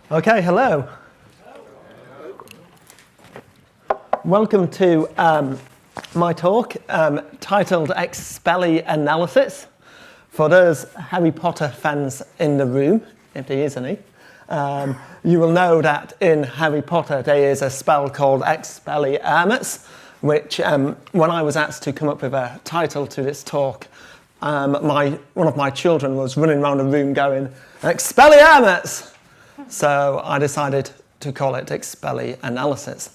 Okay, hello. Welcome to my talk titled Expellianalysis. For those Harry Potter fans in the room, if there is any, you will know that in Harry Potter there is a spell called Expelliarmus, which when I was asked to come up with a title to this talk, one of my children was running around the room going, Expelliarmus! So I decided to call it Expellianalysis.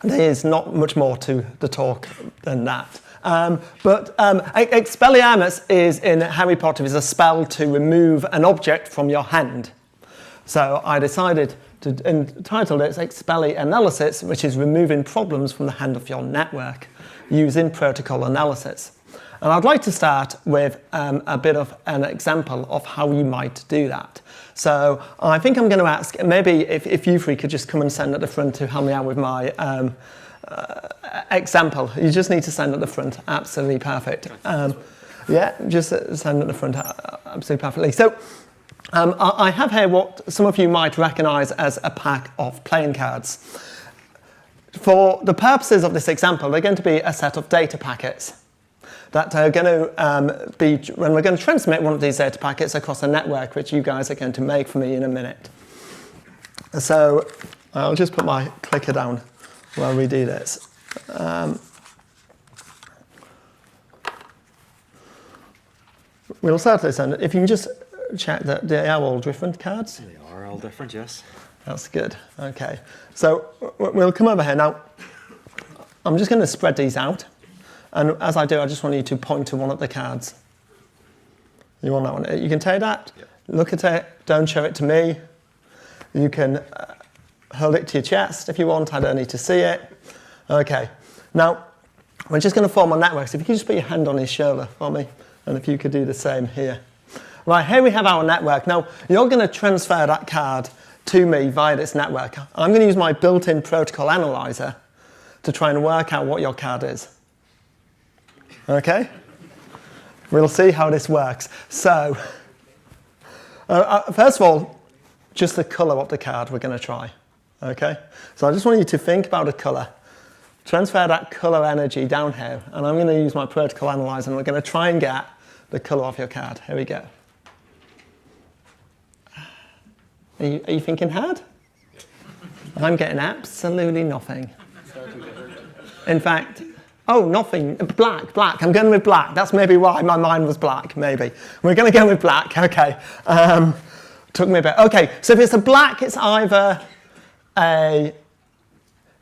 There is not much more to the talk than that. But Expelliarmus is, in Harry Potter, is a spell to remove an object from your hand. So I decided to entitle it Expellianalysis, which is removing problems from the hand of your network using protocol analysis. And I'd like to start with a bit of an example of how you might do that. So I think I'm going to ask, maybe if you three could just come and stand at the front to help me out with my example. You just need to stand at the front, absolutely perfect. Yeah, just stand at the front, absolutely perfectly. So I have here what some of you might recognise as a pack of playing cards. For the purposes of this example, they're going to be a set of data packets that are going to be, when we're going to transmit one of these data packets across a network, which you guys are going to make for me in a minute. So I'll just put my clicker down while we do this. We'll start this, and if you can just check that they are all different cards. They are all different, yes. That's good. Okay. So we'll come over here. Now, I'm just going to spread these out. And as I do, I just want you to point to one of the cards. You want that one? You can take that, yep. Look at it, don't show it to me. You can hold it to your chest if you want, I don't need to see it. Okay, now we're just going to form a network, so if you could just put your hand on his shoulder for me, and if you could do the same here. Right, here we have our network. Now, you're going to transfer that card to me via this network. I'm going to use my built-in protocol analyzer to try and work out what your card is. Okay, we'll see how this works. So, first of all, just the colour of the card we're going to try. Okay, so I just want you to think about a colour. Transfer that colour energy down here, and I'm going to use my protocol analyzer, and we're going to try and get the colour of your card. Here we go. Are you thinking hard? I'm getting absolutely nothing. In fact, oh, nothing. Black. I'm going with black. That's maybe why my mind was black, maybe. We're going to go with black. Okay. Took me a bit. Okay, so if it's a black, it's either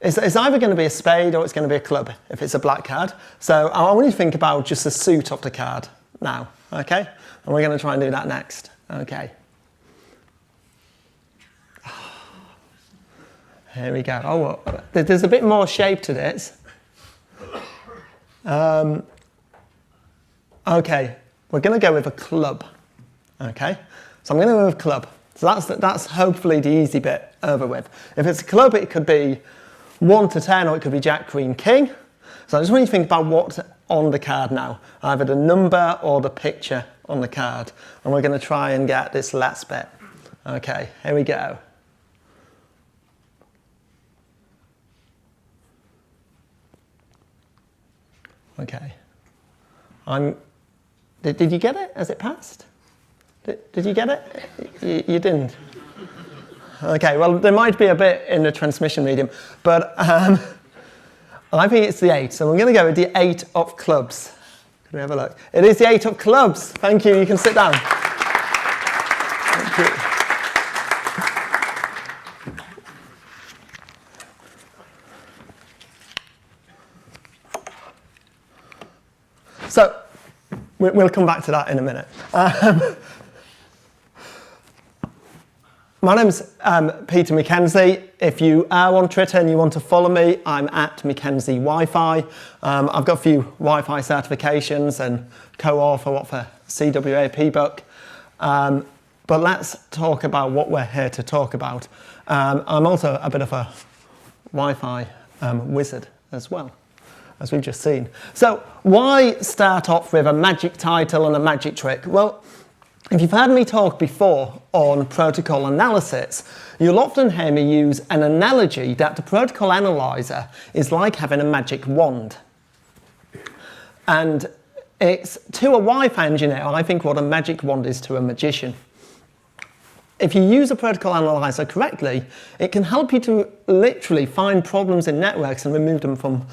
it's either going to be a spade or it's going to be a club if it's a black card. So I want you to think about just the suit of the card now. Okay? And we're going to try and do that next. Okay. Here we go. Oh, well, there's a bit more shape to this. Okay, we're going to go with a club. Okay, so I'm going to go with a club. So that's hopefully the easy bit over with. If it's a club, it could be 1 to 10, or it could be Jack, Queen, King. So I just want you to think about what's on the card now, either the number or the picture on the card. And we're going to try and get this last bit. Okay, here we go. Okay. Did you get it as it passed? Did you get it? You didn't? Okay, well, there might be a bit in the transmission medium, but I think it's the 8, so we're going to go with the 8 of clubs. Can we have a look? It is the 8 of clubs. Thank you. You can sit down. Thank you. So, we'll come back to that in a minute. My name's Peter MacKenzie. If you are on Twitter and you want to follow me, I'm at MacKenzie Wi-Fi. I've got a few Wi-Fi certifications and co-author of a CWAP book. But let's talk about what we're here to talk about. I'm also a bit of a Wi-Fi wizard as well, as we've just seen. So why start off with a magic title and a magic trick? Well, If you've heard me talk before on protocol analysis, you'll often hear me use an analogy that the protocol analyzer is like having a magic wand. And it's to a Wi-Fi engineer, I think, what a magic wand is to a magician. If you use a protocol analyzer correctly, it can help you to literally find problems in networks and remove them from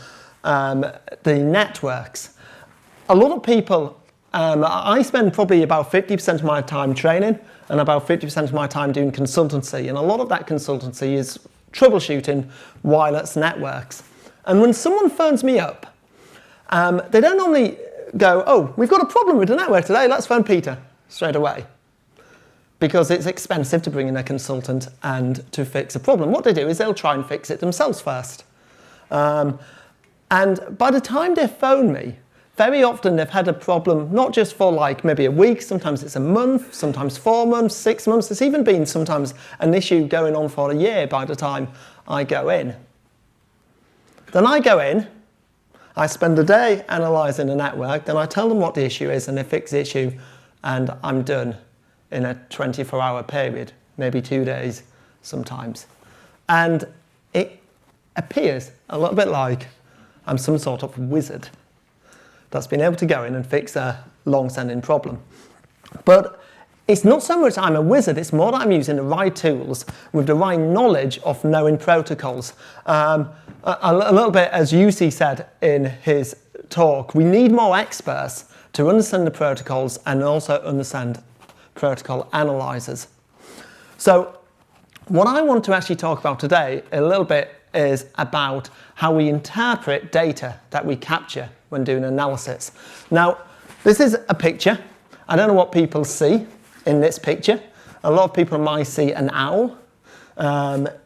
the networks. A lot of people, I spend probably about 50% of my time training and about 50% of my time doing consultancy, and a lot of that consultancy is troubleshooting wireless networks. And when someone phones me up, they don't normally go, oh, we've got a problem with the network today, let's phone Peter straight away. Because it's expensive to bring in a consultant and to fix a problem. What they do is they'll try and fix it themselves first. And by the time they phone me, very often they've had a problem not just for like maybe a week, sometimes it's a month, sometimes 4 months, 6 months. It's even been sometimes an issue going on for a year by the time I go in. Then I go in, I spend a day analysing the network, then I tell them what the issue is and they fix the issue, and I'm done in a 24-hour period, maybe 2 days sometimes. And it appears a little bit like I'm some sort of wizard that's been able to go in and fix a long-standing problem. But it's not so much I'm a wizard, it's more that I'm using the right tools with the right knowledge of knowing protocols. A little bit, as UC said in his talk, we need more experts to understand the protocols and also understand protocol analyzers. So what I want to actually talk about today a little bit is about how we interpret data that we capture when doing analysis. Now, this is a picture. I don't know what people see in this picture. A lot of people might see an owl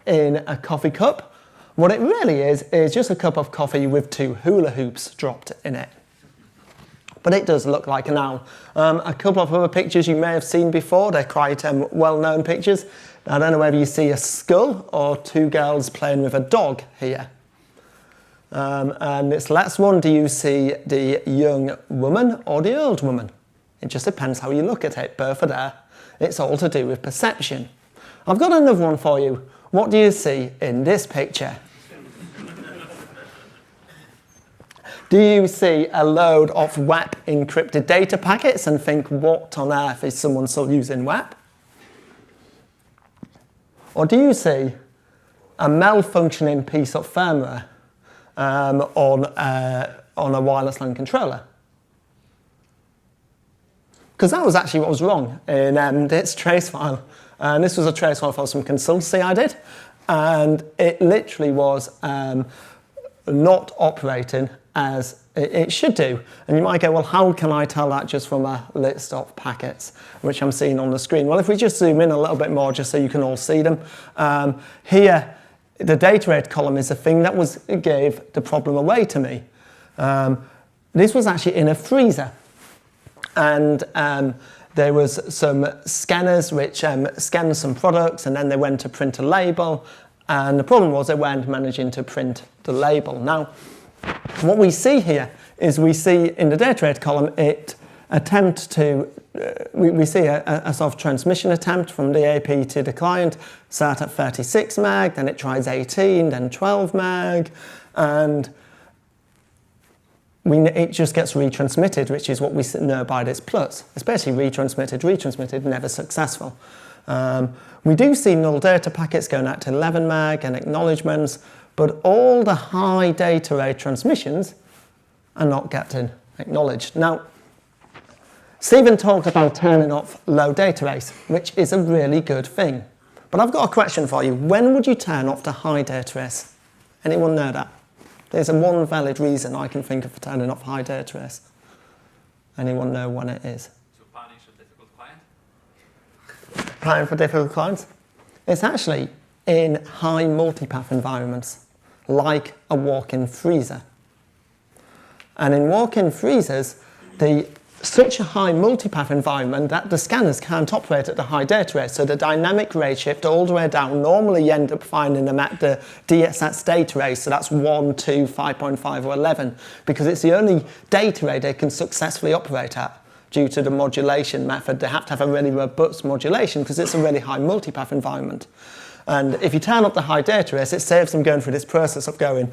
in a coffee cup. What it really is just a cup of coffee with 2 hula hoops dropped in it. But it does look like an owl. A couple of other pictures you may have seen before. They're quite well-known pictures. I don't know whether you see a skull or 2 girls playing with a dog here. And this last one, do you see the young woman or the old woman? It just depends how you look at it. Both are there. It's all to do with perception. I've got another one for you. What do you see in this picture? Do you see a load of WAP encrypted data packets and think, what on earth is someone still using WAP? Or do you see a malfunctioning piece of firmware on a wireless LAN controller? Because that was actually what was wrong in this trace file. And this was a trace file for some consultancy I did. And it literally was not operating as it should do. And you might go, well, how can I tell that just from a list of packets, which I'm seeing on the screen? Well, if we just zoom in a little bit more, just so you can all see them. Here, the data rate column is the thing that gave the problem away to me. This was actually in a freezer. And there was some scanners which scanned some products, and then they went to print a label. And the problem was they weren't managing to print the label. Now, what we see here is we see in the data rate column, it attempt to, we see a sort of transmission attempt from the AP to the client, start at 36 meg, then it tries 18, then 12 meg, and it just gets retransmitted, which is what we know by this plus. It's basically retransmitted, never successful. We do see null data packets going out to 11 meg and acknowledgements, but all the high data rate transmissions are not getting acknowledged. Now, Stephen talked about turning off low data rates, which is a really good thing. But I've got a question for you. When would you turn off the high data rates? Anyone know that? There's one valid reason I can think of for turning off high data rates. Anyone know when it is? To punish a difficult client? Applying for difficult clients? It's actually in high multipath environments, like a walk-in freezer. And in walk-in freezers, such a high multipath environment that the scanners can't operate at the high data rate. So the dynamic rate shift all the way down, normally you end up finding them at the DSS data rate, so that's 1, 2, 5.5 or 11, because it's the only data rate they can successfully operate at. due to the modulation method. They have to have a really robust modulation because it's a really high multipath environment. And if you turn up the high data rates, it saves them going through this process of going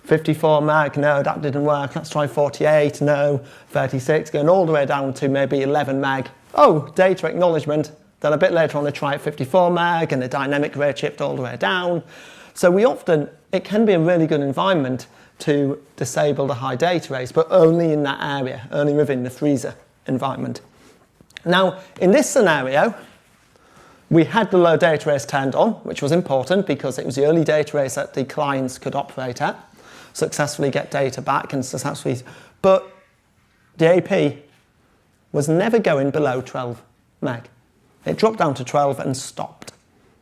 54 meg, no, that didn't work, let's try 48, no, 36, going all the way down to maybe 11 meg. Oh, data acknowledgement. Then a bit later on they try at 54 meg and the dynamic rate shift all the way down. So it can be a really good environment to disable the high data rates, but only in that area, only within the freezer environment. Now, in this scenario, we had the low data rates turned on, which was important because it was the early data rates that the clients could operate at, successfully get data back and successfully, but the AP was never going below 12 meg. It dropped down to 12 and stopped.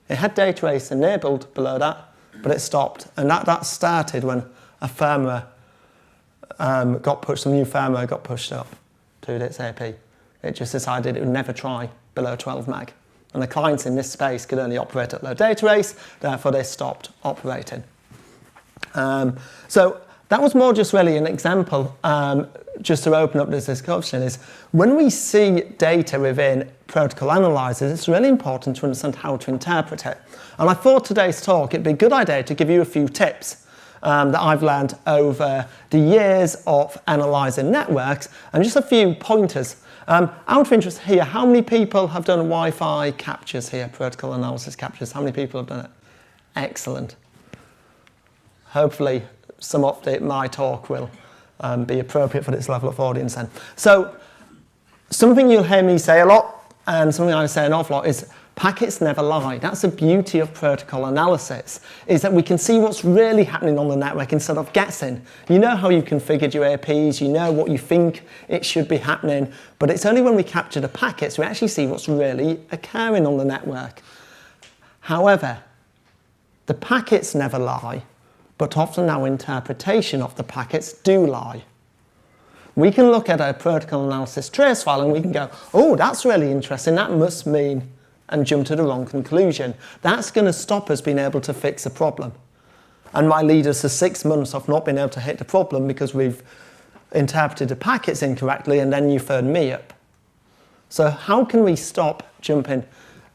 It had data rates enabled below that, but it stopped. And that started when a firmware some new firmware got pushed up to its AP. It just decided it would never try below 12 meg. And the clients in this space could only operate at low data rates, therefore they stopped operating. So that was more just really an example, just to open up this discussion, is when we see data within protocol analyzers, it's really important to understand how to interpret it. And I thought today's talk, it'd be a good idea to give you a few tips that I've learned over the years of analysing networks, and just a few pointers. Out of interest here, how many people have done Wi-Fi captures here, protocol analysis captures? How many people have done it? Excellent. Hopefully some of my talk will be appropriate for this level of audience then. So something you'll hear me say a lot, and something I say an awful lot, is packets never lie. That's the beauty of protocol analysis, is that we can see what's really happening on the network instead of guessing. You know how you configured your APs, you know what you think it should be happening, but it's only when we capture the packets we actually see what's really occurring on the network. However, the packets never lie, but often our interpretation of the packets do lie. We can look at a protocol analysis trace file and we can go, oh, that's really interesting, that must mean, and jump to the wrong conclusion. That's going to stop us being able to fix a problem. And might lead us to 6 months of not being able to hit the problem because we've interpreted the packets incorrectly and then you phone me up. So how can we stop jumping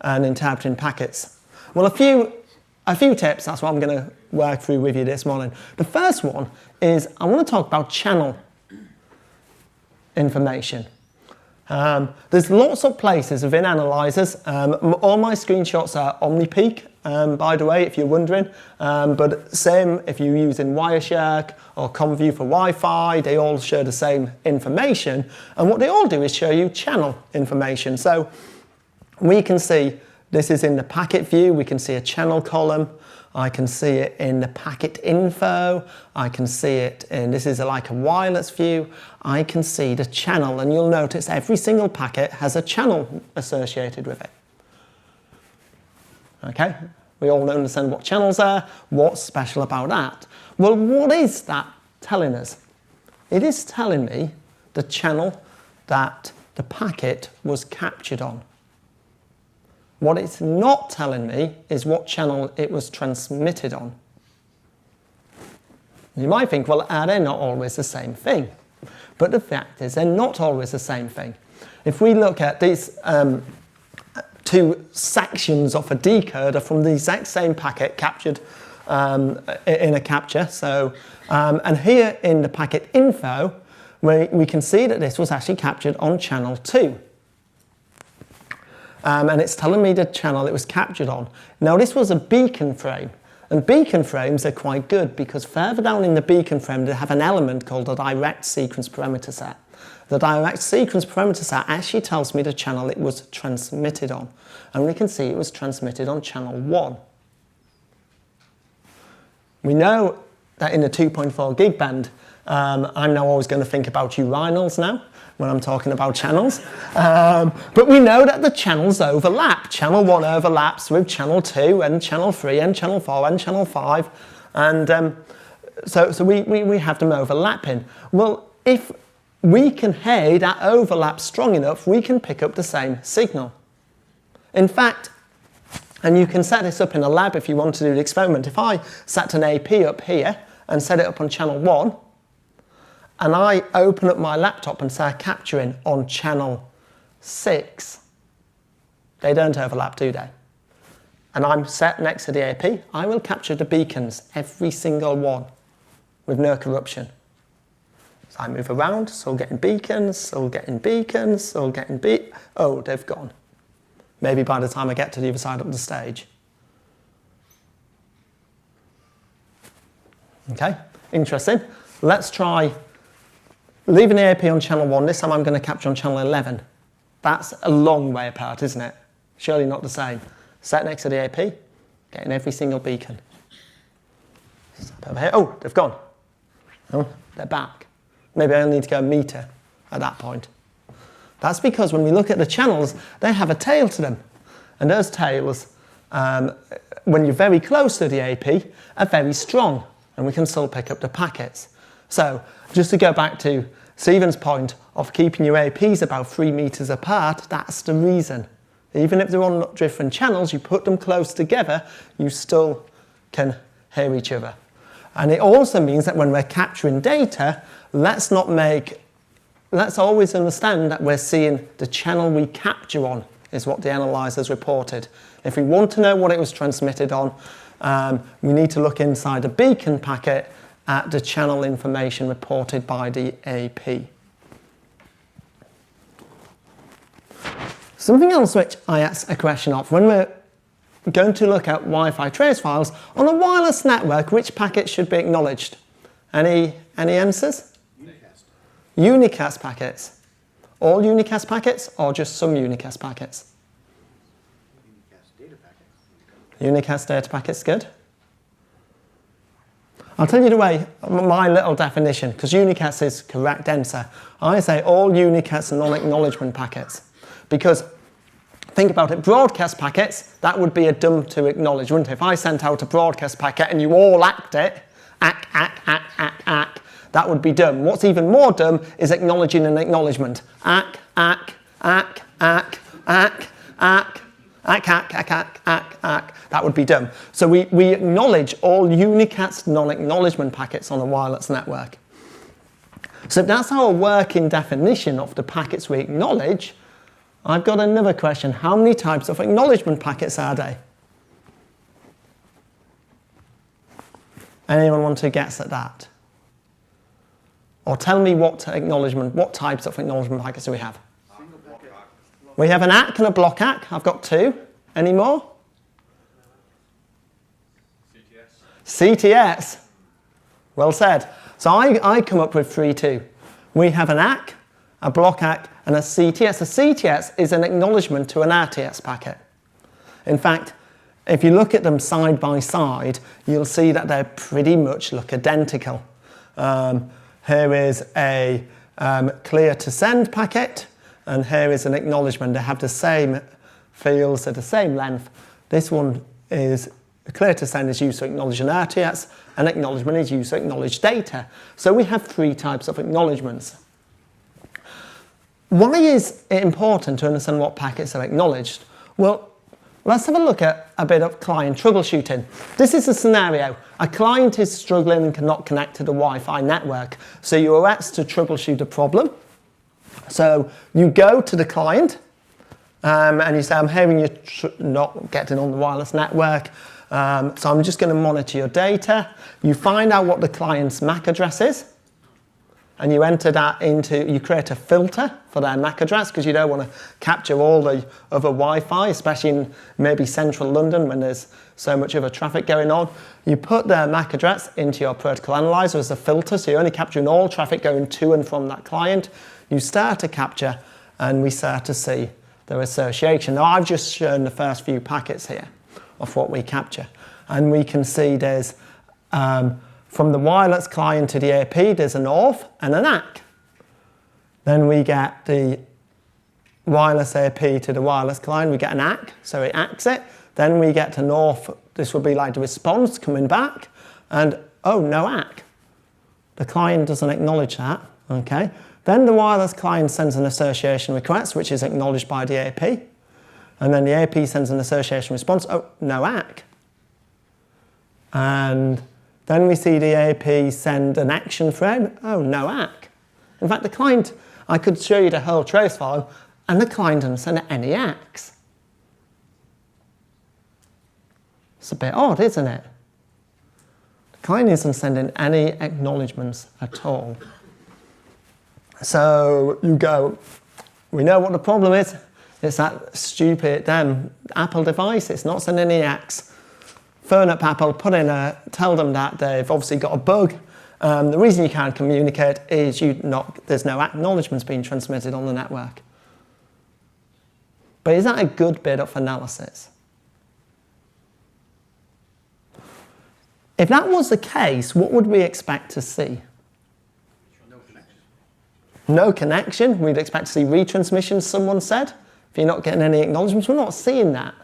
and interpreting packets? Well, a few tips, that's what I'm going to work through with you this morning. The first one is I want to talk about channel information. There's lots of places within analyzers. All my screenshots are OmniPeak, by the way, if you're wondering. But same if you're using Wireshark or ComView for Wi-Fi, they all share the same information. And what they all do is show you channel information. So we can see, this is in the packet view, we can see a channel column. I can see it in the packet info. I can see it in, this is like a wireless view. I can see the channel, and you'll notice every single packet has a channel associated with it. Okay, we all understand what channels are. What's special about that? Well, what is that telling us? It is telling me the channel that the packet was captured on. What it's not telling me is what channel it was transmitted on. You might think, well, are they not always the same thing? But the fact is, they're not always the same thing. If we look at these two sections of a decoder from the exact same packet captured in a capture, so, and here in the packet info, we can see that this was actually captured on channel 2. And it's telling me the channel it was captured on. Now this was a beacon frame, and beacon frames are quite good because further down in the beacon frame they have an element called a direct sequence parameter set. The direct sequence parameter set actually tells me the channel it was transmitted on, and we can see it was transmitted on channel 1. We know that in the 2.4 gig band, I'm now always going to think about urinals now when I'm talking about channels. But we know that the channels overlap. Channel 1 overlaps with channel 2 and channel 3 and channel 4 and channel 5. And so we have them overlapping. Well, if we can hear that overlap strong enough, we can pick up the same signal. In fact, and you can set this up in a lab if you want to do the experiment. If I set an AP up here and set it up on channel 1, and I open up my laptop and start capturing on channel 6, they don't overlap, do they? And I'm set next to the AP, I will capture the beacons, every single one, with no corruption. So I move around, still getting beacons, still getting beacons, still getting oh, they've gone. Maybe by the time I get to the other side of the stage. Okay, interesting. Let's try leaving the AP on channel 1. This time I'm going to capture on channel 11. That's a long way apart, isn't it? Surely not the same. Set next to the AP, getting every single beacon. Step over here. Oh, they've gone. Oh, they're back. Maybe I only need to go a meter at that point. That's because when we look at the channels, they have a tail to them. And those tails, when you're very close to the AP, are very strong. And we can still pick up the packets. So, just to go back to Stephen's point of keeping your APs about 3 meters apart, that's the reason. Even if they're on different channels, you put them close together, you still can hear each other. And it also means that when we're capturing data, let's always understand that we're seeing the channel we capture on is what the analyzers reported. If we want to know what it was transmitted on, we need to look inside the beacon packet at the channel information reported by the AP. Something else which I ask a question of, when we're going to look at Wi-Fi trace files, on a wireless network, which packets should be acknowledged? Any answers? Unicast. Unicast packets. All unicast packets or just some unicast packets? Unicast data packets. Unicast data packets, good. I'll tell you the way, my little definition, because unicast is correct answer. I say all unicast non-acknowledgement packets. Because, think about it, broadcast packets, that would be a dumb to acknowledge, wouldn't it? If I sent out a broadcast packet and you all act it, that would be dumb. What's even more dumb is acknowledging an acknowledgement. That would be dumb. So we acknowledge all unicast non-acknowledgement packets on a wireless network. So if that's our working definition of the packets we acknowledge, I've got another question. How many types of acknowledgement packets are there? Anyone want to guess at that? Or tell me what types of acknowledgement packets do we have? We have an ACK and a block ACK. I've got 2. Any more? CTS. Well said. So I come up with 3 too. We have an ACK, a block ACK, and a CTS. A CTS is an acknowledgement to an RTS packet. In fact, if you look at them side by side, you'll see that they pretty much look identical. Here is a clear to send packet, and here is an acknowledgement. They have the same fields at the same length. This one is clear to send is used to acknowledge an RTS, and acknowledgement is used to acknowledge data. So we have 3 types of acknowledgements. Why is it important to understand what packets are acknowledged? Well, let's have a look at a bit of client troubleshooting. This is a scenario. A client is struggling and cannot connect to the Wi-Fi network. So you're asked to troubleshoot a problem. So you go to the client and you say, I'm hearing you're not getting on the wireless network. So I'm just going to monitor your data. You find out what the client's MAC address is. And you enter that you create a filter for their MAC address because you don't want to capture all the other Wi-Fi, especially in maybe central London when there's so much other traffic going on. You put their MAC address into your protocol analyzer as a filter, so you're only capturing all traffic going to and from that client. You start to capture, and we start to see their association. Now, I've just shown the first few packets here of what we capture, and we can see there's from the wireless client to the AP, there's an ORF and an ACK. Then we get the wireless AP to the wireless client, we get an ACK, so it ACKs it. Then we get an ORF, this would be like the response coming back, and oh, no ACK. The client doesn't acknowledge that, okay? Then the wireless client sends an association request, which is acknowledged by the AP. And then the AP sends an association response, oh, no ACK. And then we see the AP send an action frame, oh, no ACK. In fact, the client, I could show you the whole trace file, and the client doesn't send any ACKs. It's a bit odd, isn't it? The client isn't sending any acknowledgements at all. So you go, we know what the problem is. It's that stupid Apple device. It's not sending any ACKs. Phone up Apple, tell them that they've obviously got a bug. The reason you can't communicate is there's no acknowledgements being transmitted on the network. But is that a good bit of analysis? If that was the case, what would we expect to see? No connection. No connection? We'd expect to see retransmissions, someone said. If you're not getting any acknowledgements, we're not seeing that.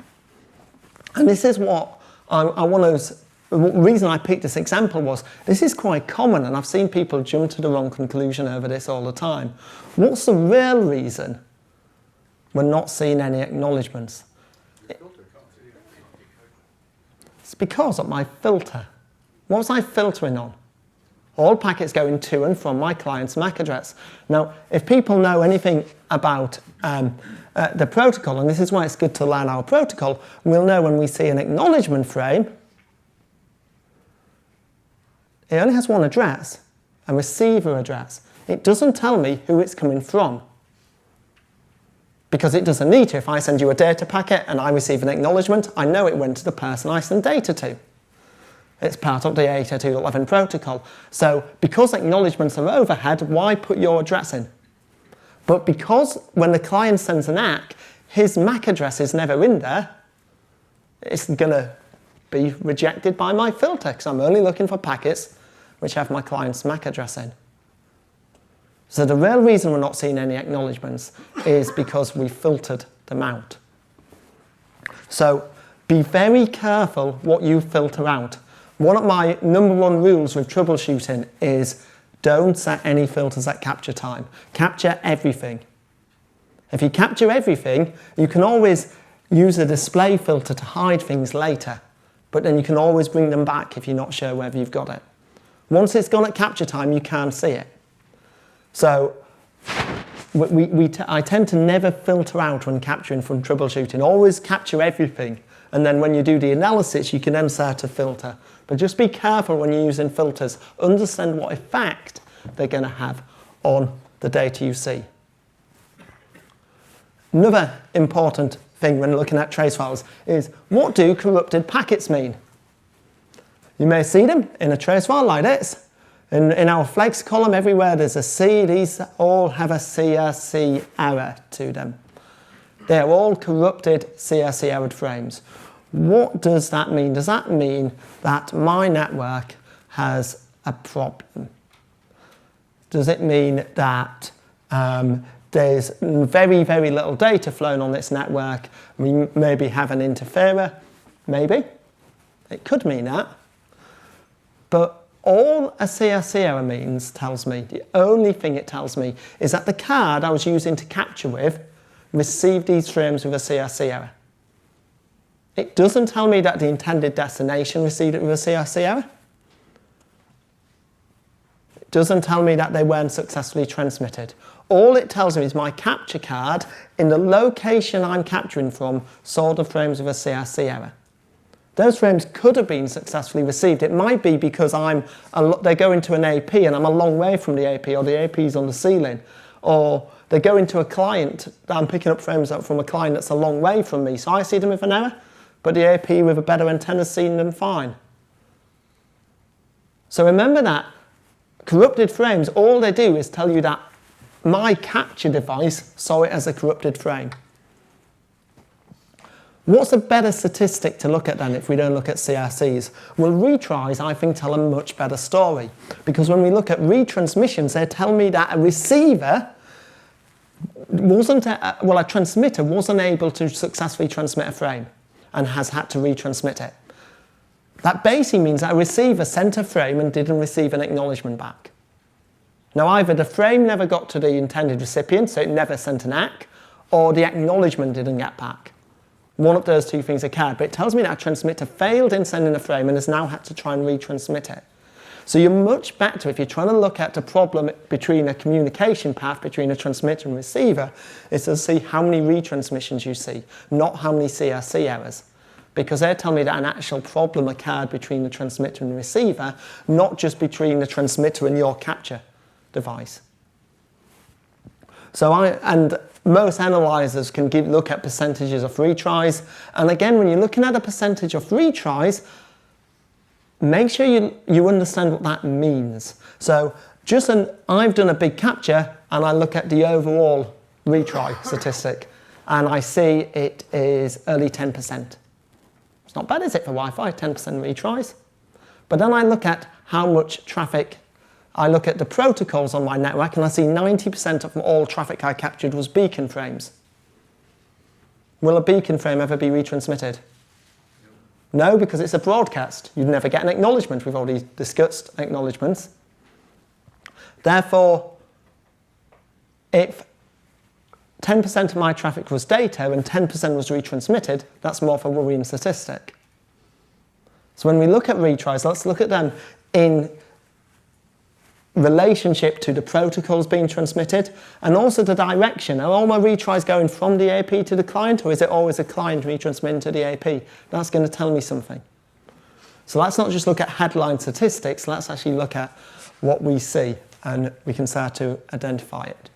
And this is what the reason I picked this example was, this is quite common, and I've seen people jump to the wrong conclusion over this all the time. What's the real reason we're not seeing any acknowledgements? It's because of my filter. What was I filtering on? All packets going to and from my client's MAC address. Now, if people know anything about the protocol, and this is why it's good to learn our protocol, we'll know when we see an acknowledgement frame, it only has one address, a receiver address. It doesn't tell me who it's coming from, because it doesn't need to. If I send you a data packet and I receive an acknowledgement, I know it went to the person I send data to. It's part of the 802.11 protocol. So because acknowledgements are overhead, why put your address in? But because when the client sends an ACK, his MAC address is never in there, it's going to be rejected by my filter, because I'm only looking for packets which have my client's MAC address in. So the real reason we're not seeing any acknowledgements is because we filtered them out. So be very careful what you filter out. One of my #1 rules with troubleshooting is don't set any filters at capture time. Capture everything. If you capture everything, you can always use a display filter to hide things later, but then you can always bring them back if you're not sure whether you've got it. Once it's gone at capture time, you can't see it. So I tend to never filter out when capturing from troubleshooting. Always capture everything, and then when you do the analysis, you can then set a filter. But just be careful when you're using filters. Understand what effect they're going to have on the data you see. Another important thing when looking at trace files is, what do corrupted packets mean? You may see them in a trace file like this. In our flex column, everywhere there's a C, these all have a CRC error to them. They are all corrupted CRC errored frames. What does that mean? Does that mean that my network has a problem? Does it mean that there's very, very little data flowing on this network? We maybe have an interferer? Maybe. It could mean that. But all a CRC error means, tells me, the only thing it tells me is that the card I was using to capture with received these frames with a CRC error. It doesn't tell me that the intended destination received it with a CRC error. It doesn't tell me that they weren't successfully transmitted. All it tells me is my capture card in the location I'm capturing from saw the frames with a CRC error. Those frames could have been successfully received. It might be because they go into an AP and I'm a long way from the AP, or the AP is on the ceiling, or they go into a client, I'm picking up frames up from a client that's a long way from me, so I see them with an error, but the AP with a better antenna is seeing them fine. So remember that corrupted frames, all they do is tell you that my capture device saw it as a corrupted frame. What's a better statistic to look at then if we don't look at CRCs? Well, retries, I think, tell a much better story. Because when we look at retransmissions, they tell me that a receiver a transmitter wasn't able to successfully transmit a frame and has had to retransmit it. That basically means that a receiver sent a frame and didn't receive an acknowledgement back. Now, either the frame never got to the intended recipient, so it never sent an ACK, or the acknowledgement didn't get back. One of those two things occurred, but it tells me that a transmitter failed in sending a frame and has now had to try and retransmit it. So you're much better if you're trying to look at a problem between a communication path between a transmitter and receiver, is to see how many retransmissions you see, not how many CRC errors. Because they tell me that an actual problem occurred between the transmitter and the receiver, not just between the transmitter and your capture device. And most analyzers can look at percentages of retries. And again, when you're looking at a percentage of retries, make sure you understand what that means. So I've done a big capture and I look at the overall retry statistic and I see it is only 10%. It's not bad, is it, for Wi-Fi, 10% retries? But then I look at how much traffic, I look at the protocols on my network and I see 90% of all traffic I captured was beacon frames. Will a beacon frame ever be retransmitted? No, because it's a broadcast. You'd never get an acknowledgement. We've already discussed acknowledgements. Therefore, if 10% of my traffic was data and 10% was retransmitted, that's more of a worrying statistic. So when we look at retries, let's look at them in relationship to the protocols being transmitted and also the direction. Are all my retries going from the AP to the client, or is it always a client retransmitting to the AP? That's going to tell me something. So let's not just look at headline statistics, let's actually look at what we see and we can start to identify it.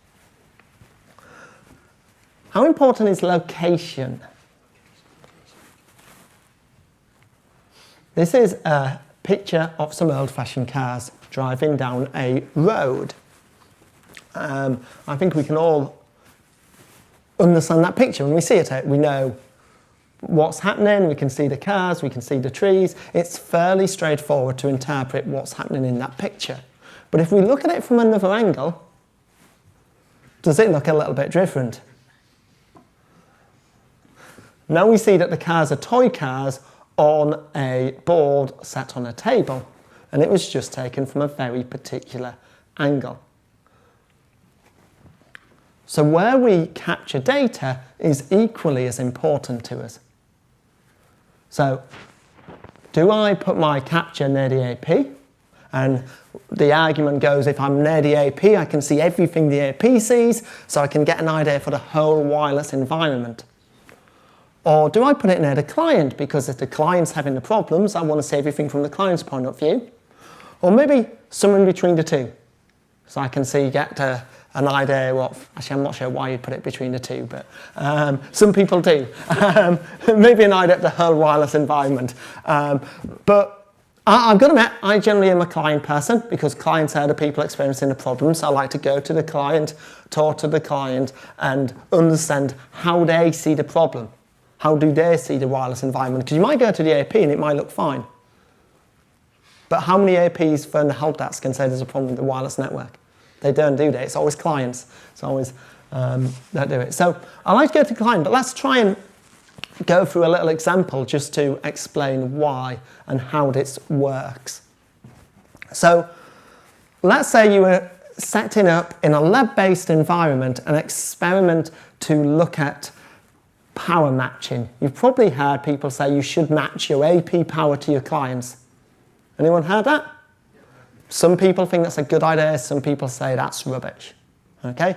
How important is location? This is a picture of some old-fashioned cars driving down a road. I think we can all understand that picture. When we see it, we know what's happening, we can see the cars, we can see the trees. It's fairly straightforward to interpret what's happening in that picture. But if we look at it from another angle, does it look a little bit different? Now we see that the cars are toy cars on a board set on a table, and it was just taken from a very particular angle. So where we capture data is equally as important to us. So do I put my capture near the AP? And the argument goes, if I'm near the AP, I can see everything the AP sees, so I can get an idea for the whole wireless environment. Or do I put it near the client? Because if the client's having the problems, I want to see everything from the client's point of view. Or maybe somewhere in between the two. So I can get an idea of, actually I'm not sure why you put it between the two, but some people do. Maybe an idea of the whole wireless environment. But I've got to admit, I generally am a client person because clients are the people experiencing the problems. So I like to go to the client, talk to the client, and understand how they see the problem. How do they see the wireless environment? Because you might go to the AP and it might look fine. But how many APs phone the help desk and say there's a problem with the wireless network? They don't do that. It's always clients. It's always that do it. So I like to go to the client, but let's try and go through a little example just to explain why and how this works. So let's say you were setting up in a lab-based environment an experiment to look at power matching. You've probably heard people say you should match your AP power to your clients. Anyone heard that? Some people think that's a good idea, some people say that's rubbish. Okay?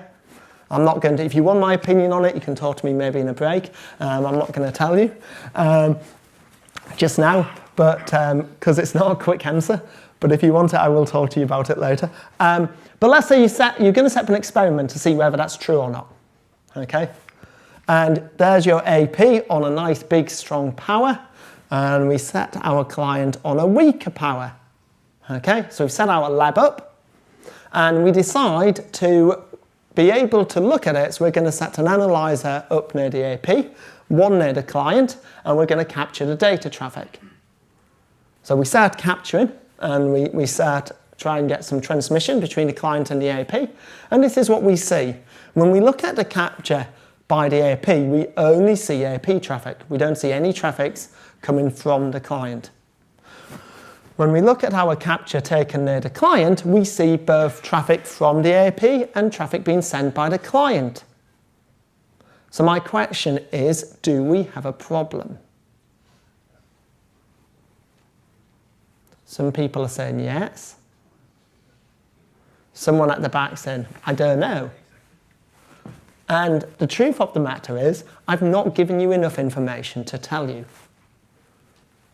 I'm not going to, if you want my opinion on it, you can talk to me maybe in a break. I'm not going to tell you just now, but because it's not a quick answer. But if you want it, I will talk to you about it later. But let's say you're going to set up an experiment to see whether that's true or not. Okay? And there's your AP on a nice big strong power, and we set our client on a weaker power. Okay, so we've set our lab up, and we decide to be able to look at it. So we're going to set an analyzer up near the AP, one near the client, and we're going to capture the data traffic. So we start capturing, and we start try and get some transmission between the client and the AP, and this is what we see. When we look at the capture by the AP, we only see AP traffic. We don't see any traffics coming from the client. When we look at our capture taken near the client, we see both traffic from the AP and traffic being sent by the client. So my question is, do we have a problem? Some people are saying yes, Someone at the back saying, I don't know. And the truth of the matter is, I've not given you enough information to tell you.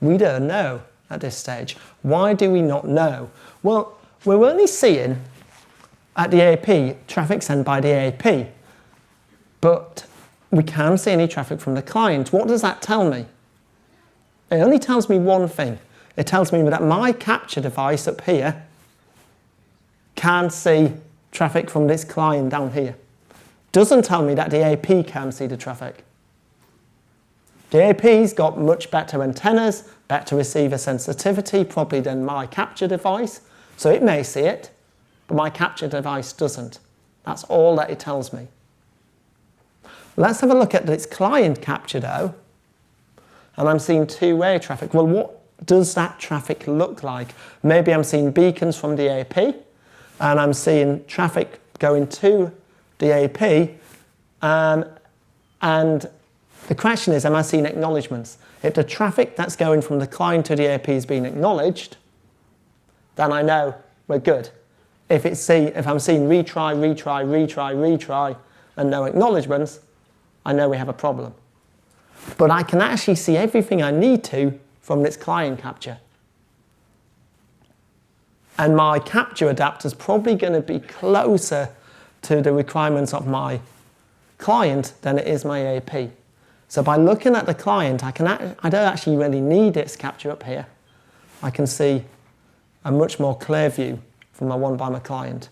We don't know at this stage. Why do we not know? Well, we're only seeing at the AP traffic sent by the AP, but we can't see any traffic from the client. What does that tell me? It only tells me one thing. It tells me that my capture device up here can see traffic from this client down here. Doesn't tell me that the AP can see the traffic. The AP's got much better antennas, better receiver sensitivity probably than my capture device, so it may see it, but my capture device doesn't. That's all that it tells me. Let's have a look at this client capture though, and I'm seeing two-way traffic. Well, what does that traffic look like? Maybe I'm seeing beacons from the AP, and I'm seeing traffic going to the AP, and the question is, am I seeing acknowledgements? If the traffic that's going from the client to the AP is being acknowledged, then I know we're good. If I'm seeing retry, retry, retry, retry, and no acknowledgements, I know we have a problem. But I can actually see everything I need to from this client capture. And my capture adapter is probably going to be closer to the requirements of my client than it is my AP. So by looking at the client, I don't actually really need this capture up here. I can see a much more clear view from my one by my client.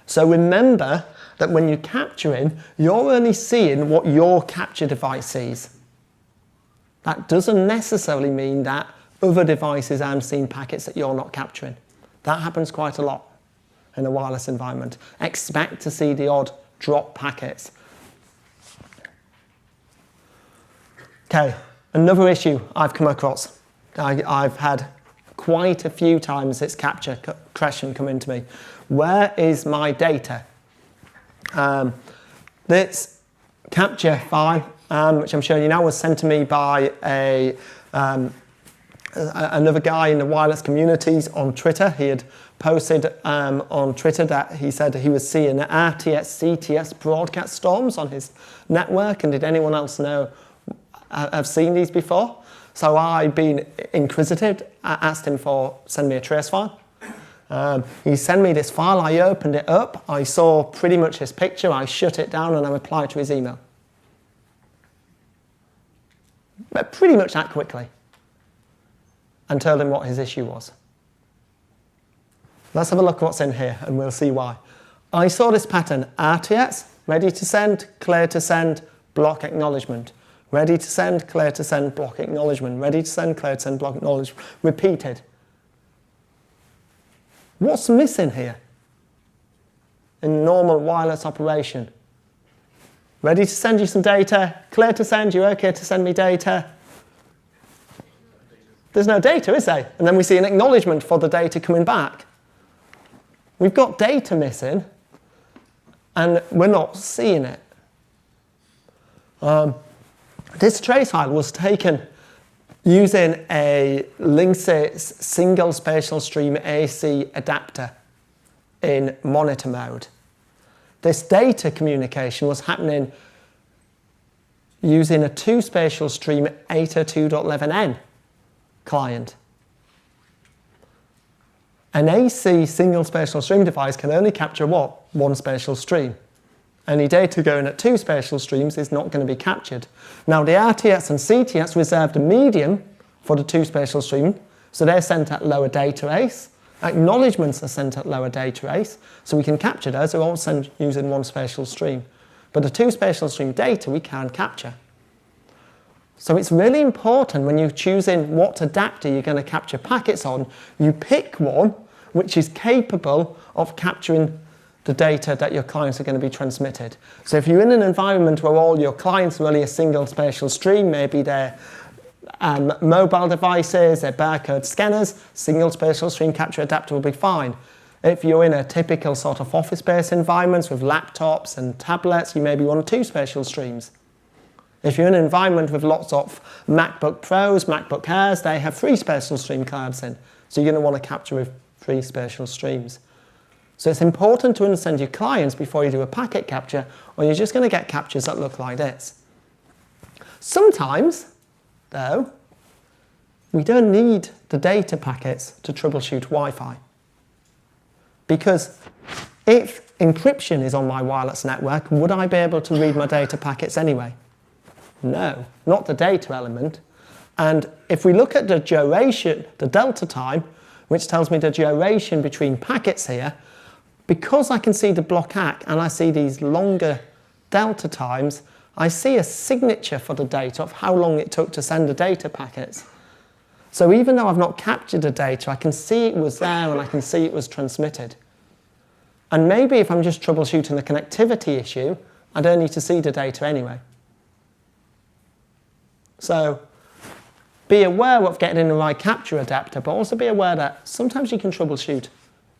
So remember that when you're capturing, you're only seeing what your capture device sees. That doesn't necessarily mean that other devices aren't seeing packets that you're not capturing. That happens quite a lot in a wireless environment. Expect to see the odd drop packets. Okay, another issue I've come across. I've had quite a few times this capture question come into me. Where is my data? This capture file, which I'm showing you now, was sent to me by another guy in the wireless communities on Twitter. He had posted on Twitter that he said he was seeing RTS, CTS broadcast storms on his network, and did anyone else know I've seen these before? So I've been inquisitive. I asked him send me a trace file. He sent me this file. I opened it up. I saw pretty much his picture. I shut it down and I replied to his email. But pretty much that quickly. And told him what his issue was. Let's have a look at what's in here and we'll see why. I saw this pattern, RTS, ready to send, clear to send, block acknowledgement. Ready to send, clear to send, block acknowledgement. Ready to send, clear to send, block acknowledgement. Repeated. What's missing here? In normal wireless operation. Ready to send you some data, clear to send, you okay to send me data? There's no data, is there? And then we see an acknowledgement for the data coming back. We've got data missing, and we're not seeing it. This trace file was taken using a Linksys single spatial stream AC adapter in monitor mode. This data communication was happening using a two spatial stream 802.11n client. An AC single spatial stream device can only capture what? One spatial stream. Any data going at two spatial streams is not going to be captured. Now the RTS and CTS reserved a medium for the two spatial stream, so they're sent at lower data rates. Acknowledgements are sent at lower data rates, so we can capture those. They're all sent using one spatial stream. But the two spatial stream data we can't capture. So it's really important when you're choosing what adapter you're going to capture packets on, you pick one which is capable of capturing the data that your clients are going to be transmitted. So if you're in an environment where all your clients are really a single spatial stream, maybe they're mobile devices, they're barcode scanners, single spatial stream capture adapter will be fine. If you're in a typical sort of office-based environments with laptops and tablets, you maybe want two spatial streams. If you're in an environment with lots of MacBook Pros, MacBook Airs, they have three spatial stream cards in. So you're going to want to capture with three spatial streams. So it's important to understand your clients before you do a packet capture, or you're just going to get captures that look like this. Sometimes, though, we don't need the data packets to troubleshoot Wi-Fi. Because if encryption is on my wireless network, would I be able to read my data packets anyway? No, not the data element. And if we look at the duration, the delta time, which tells me the duration between packets here, because I can see the block ACK and I see these longer delta times, I see a signature for the data of how long it took to send the data packets. So even though I've not captured the data, I can see it was there and I can see it was transmitted. And maybe if I'm just troubleshooting the connectivity issue, I don't need to see the data anyway. So be aware of getting the right capture adapter, but also be aware that sometimes you can troubleshoot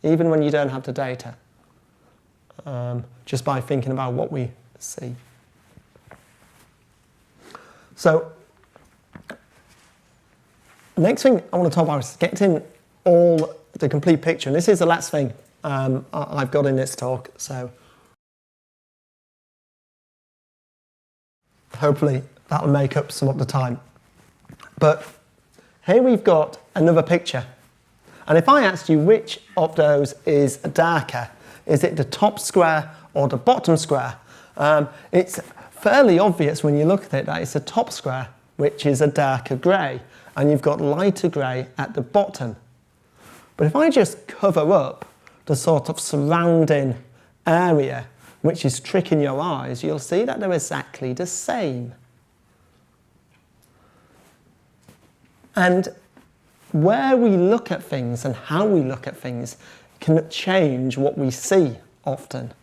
even when you don't have the data, just by thinking about what we see. So next thing I want to talk about is getting all the complete picture. And this is the last thing I've got in this talk. So hopefully that'll make up some of the time. But here we've got another picture. And if I asked you which of those is darker, is it the top square or the bottom square? It's fairly obvious when you look at it that it's the top square, which is a darker grey, and you've got lighter grey at the bottom. But if I just cover up the sort of surrounding area, which is tricking your eyes, you'll see that they're exactly the same. And where we look at things and how we look at things can change what we see often.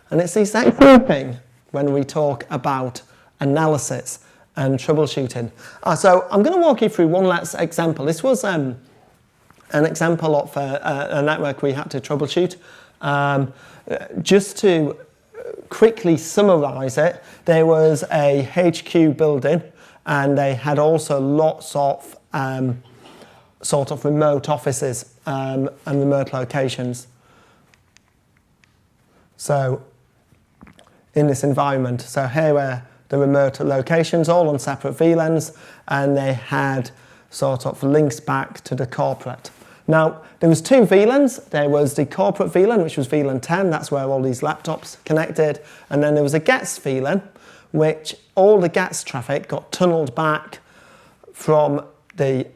And it's the exact same thing when we talk about analysis and troubleshooting. So I'm going to walk you through one last example. This was an example of a network we had to troubleshoot. Just to quickly summarize it, there was a HQ building and they had also lots of sort of remote offices and remote locations. So in this environment, so here were the remote locations, all on separate VLANs, and they had sort of links back to the corporate. Now, there was two VLANs. There was the corporate VLAN, which was VLAN 10, that's where all these laptops connected, and then there was a guest VLAN, which all the guest traffic got tunneled back from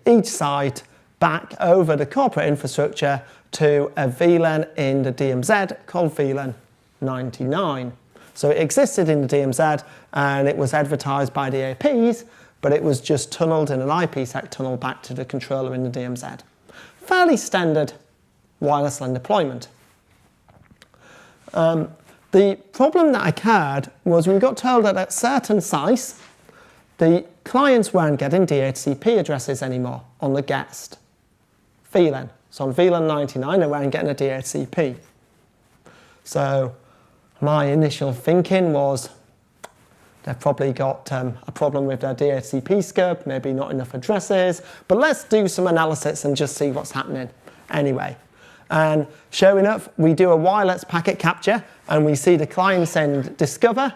each side back over the corporate infrastructure to a VLAN in the DMZ called VLAN 99. So it existed in the DMZ and it was advertised by the APs, but it was just tunneled in an IPsec tunnel back to the controller in the DMZ. Fairly standard wireless LAN deployment. The problem that I had was we got told that at certain sites, the clients weren't getting DHCP addresses anymore on the guest VLAN. So on VLAN 99, they weren't getting a DHCP. So my initial thinking was they've probably got a problem with their DHCP scope, maybe not enough addresses, but let's do some analysis and just see what's happening anyway. And sure enough, we do a wireless packet capture and we see the client send discover,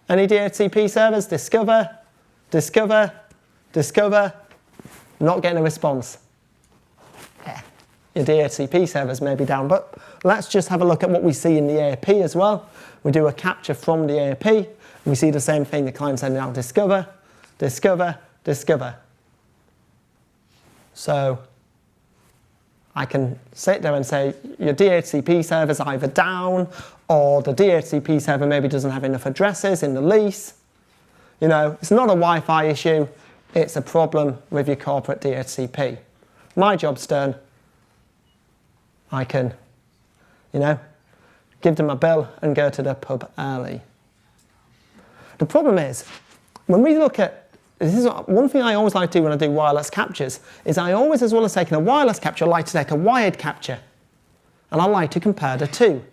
any DHCP servers, discover, discover, discover, not getting a response. Yeah, your DHCP servers may be down, but let's just have a look at what we see in the AAP as well. We do a capture from the AAP, and we see the same thing, the client sending out discover, discover, discover. So I can sit there and say your DHCP server's either down or the DHCP server maybe doesn't have enough addresses in the lease. You know, it's not a Wi-Fi issue, it's a problem with your corporate DHCP. My job's done. I can, you know, give them a bill and go to the pub early. The problem is, when we look at, this is one thing I always like to do when I do wireless captures, is I always, as well as taking a wireless capture, like to take a wired capture. And I like to compare the two.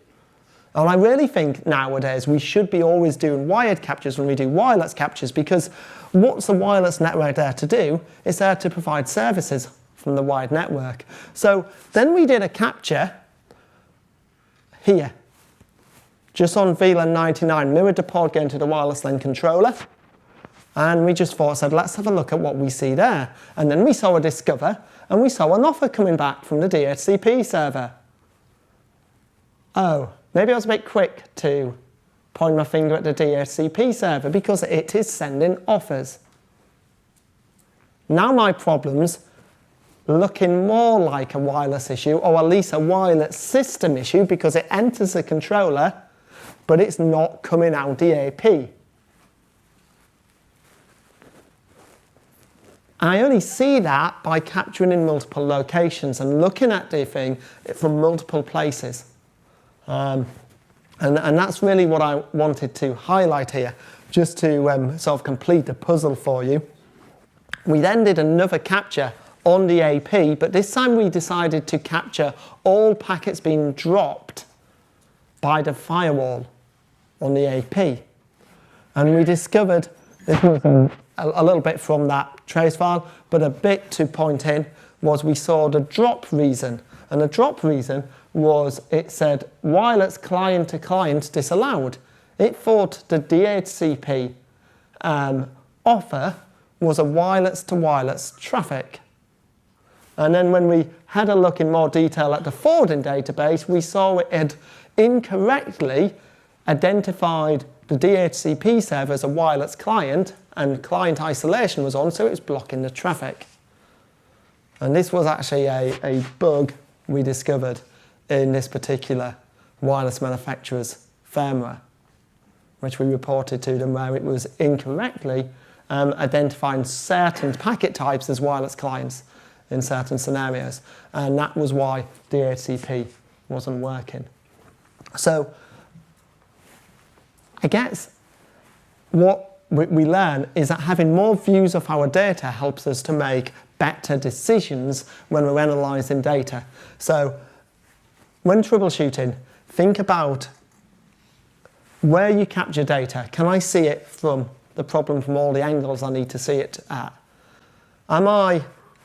And I really think nowadays we should be always doing wired captures when we do wireless captures, because what's the wireless network there to do? It's there to provide services from the wired network. So then we did a capture here. Just on VLAN 99, mirrored the port going to the wireless LAN controller. And we just said, let's have a look at what we see there. And then we saw a discover, and we saw an offer coming back from the DHCP server. Oh, maybe I was a bit quick to point my finger at the DHCP server because it is sending offers. Now my problem's looking more like a wireless issue, or at least a wireless system issue, because it enters the controller, but it's not coming out the AP. I only see that by capturing in multiple locations and looking at the thing from multiple places. And that's really what I wanted to highlight here, just to sort of complete the puzzle for you. We then did another capture on the AP, but this time we decided to capture all packets being dropped by the firewall on the AP. And we discovered, this was a little bit from that trace file, but a bit to point in was we saw the drop reason. And the drop reason was it said wireless client to client disallowed. It thought the DHCP offer was a wireless to wireless traffic. And then when we had a look in more detail at the forwarding database, we saw it had incorrectly identified the DHCP server as a wireless client, and client isolation was on, so it was blocking the traffic. And this was actually a bug we discovered in this particular wireless manufacturer's firmware, which we reported to them, where it was incorrectly identifying certain packet types as wireless clients in certain scenarios. And that was why DHCP wasn't working. So I guess what we learn is that having more views of our data helps us to make better decisions when we're analysing data. So when troubleshooting, think about where you capture data. Can I see it from the problem from all the angles I need to see it at? Am I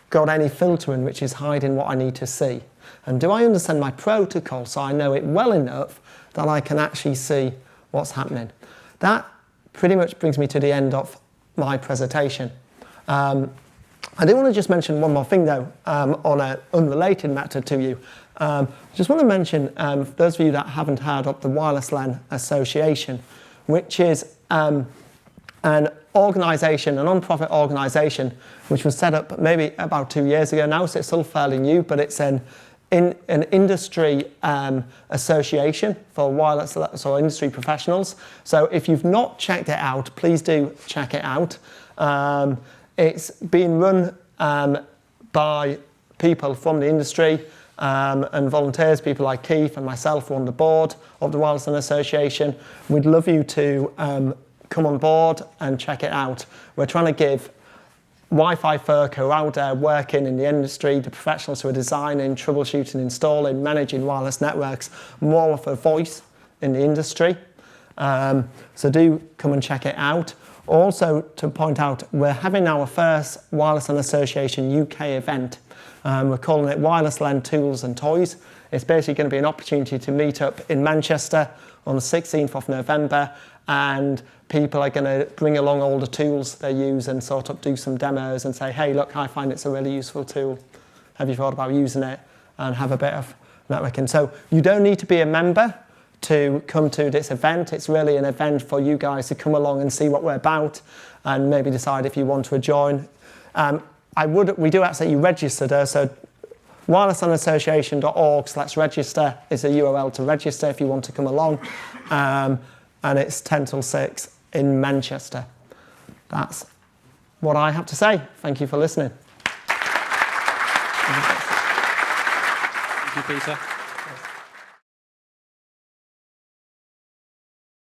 got any filtering which is hiding what I need to see? And do I understand my protocol so I know it well enough that I can actually see what's happening? That pretty much brings me to the end of my presentation. I do want to just mention one more thing though, on an unrelated matter to you. I just want to mention, for those of you that haven't heard of the Wireless LAN Association, which is an organisation, a non-profit organisation, which was set up maybe about 2 years ago now, so it's still fairly new, but it's an industry association for wireless, so industry professionals. So if you've not checked it out, please do check it out. It's being run by people from the industry and volunteers, people like Keith and myself who are on the board of the Wireless LAN Association. We'd love you to come on board and check it out. We're trying to give Wi-Fi folk who are out there working in the industry, the professionals who are designing, troubleshooting, installing, managing wireless networks, more of a voice in the industry. So do come and check it out. Also, to point out, we're having our first Wireless LAN Association UK event. We're calling it Wireless LAN Tools and Toys. It's basically going to be an opportunity to meet up in Manchester on the 16th of November, and people are going to bring along all the tools they use and sort of do some demos and say, hey, look, I find it's a really useful tool. Have you thought about using it? And have a bit of networking. So you don't need to be a member to come to this event. It's really an event for you guys to come along and see what we're about and maybe decide if you want to join. We do ask that you register there, so wirelesslanassociation.org/register is a URL to register if you want to come along, and it's 10 till 6 in Manchester. That's what I have to say. Thank you for listening. Thank you, Peter.